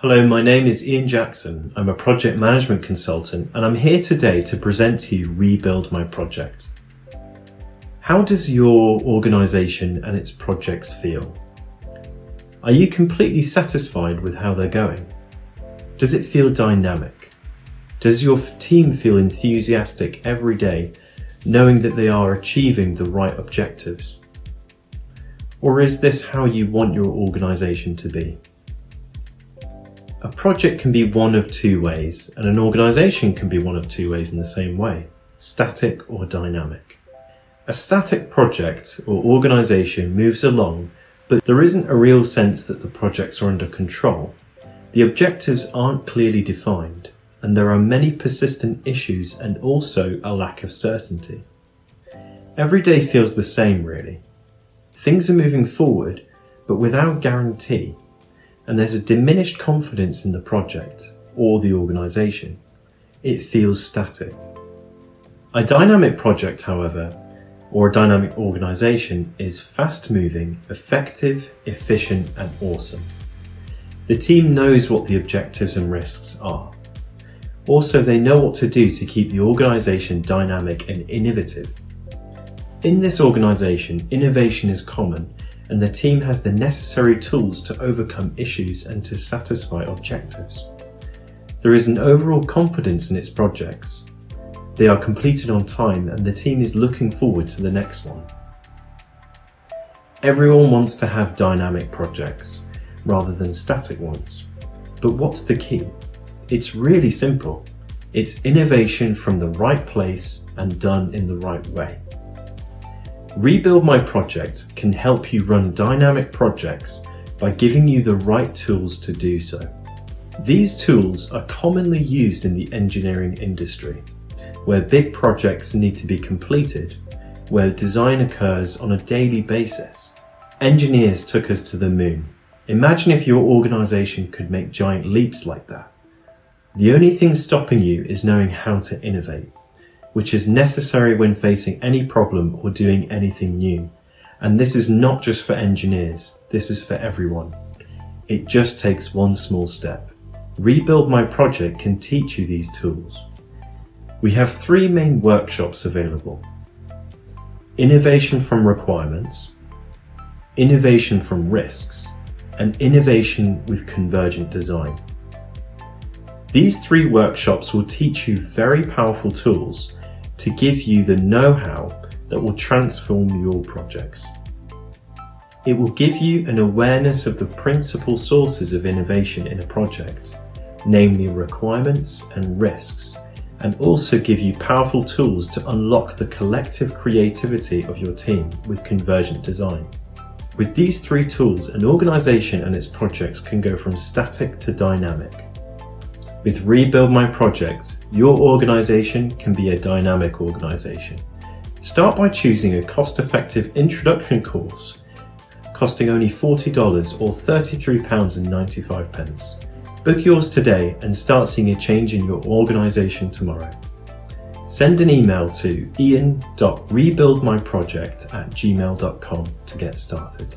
Hello, my name is Ian Jackson. I'm a project management consultant and I'm here today to present to you Rebuild My Project. How does your organisation and its projects feel? Are you completely satisfied with how they're going? Does it feel dynamic? Does your team feel enthusiastic every day, knowing that they are achieving the right objectives? Or is this how you want your organisation to be? A project can be one of two ways, and an organisation can be one of two ways in the same way, static or dynamic. A static project or organisation moves along, but there isn't a real sense that the projects are under control. The objectives aren't clearly defined, and there are many persistent issues and also a lack of certainty. Every day feels the same, really. Things are moving forward, but without guarantee. And there's a diminished confidence in the project or the organisation. It feels static. A dynamic project, however, or a dynamic organisation is fast-moving, effective, efficient and awesome. The team knows what the objectives and risks are. Also, they know what to do to keep the organisation dynamic and innovative. In this organisation, innovation is common, and the team has the necessary tools to overcome issues and to satisfy objectives. There is an overall confidence in its projects. They are completed on time and the team is looking forward to the next one. Everyone wants to have dynamic projects rather than static ones. But what's the key? It's really simple. It's innovation from the right place and done in the right way. Rebuild My Project can help you run dynamic projects by giving you the right tools to do so. These tools are commonly used in the engineering industry, where big projects need to be completed, where design occurs on a daily basis. Engineers took us to the moon. Imagine if your organisation could make giant leaps like that. The only thing stopping you is knowing how to innovate, which is necessary when facing any problem or doing anything new. And this is not just for engineers, this is for everyone. It just takes one small step. Rebuild My Project can teach you these tools. We have 3 main workshops available. Innovation from requirements, innovation from risks, and innovation with convergent design. These 3 workshops will teach you very powerful tools to give you the know-how that will transform your projects. It will give you an awareness of the principal sources of innovation in a project, namely requirements and risks, and also give you powerful tools to unlock the collective creativity of your team with convergent design. With these 3 tools, an organisation and its projects can go from static to dynamic. With Rebuild My Project, your organisation can be a dynamic organisation. Start by choosing a cost-effective introduction course costing only $40 or £33.95. Book yours today and start seeing a change in your organisation tomorrow. Send an email to ian.rebuildmyproject@gmail.com to get started.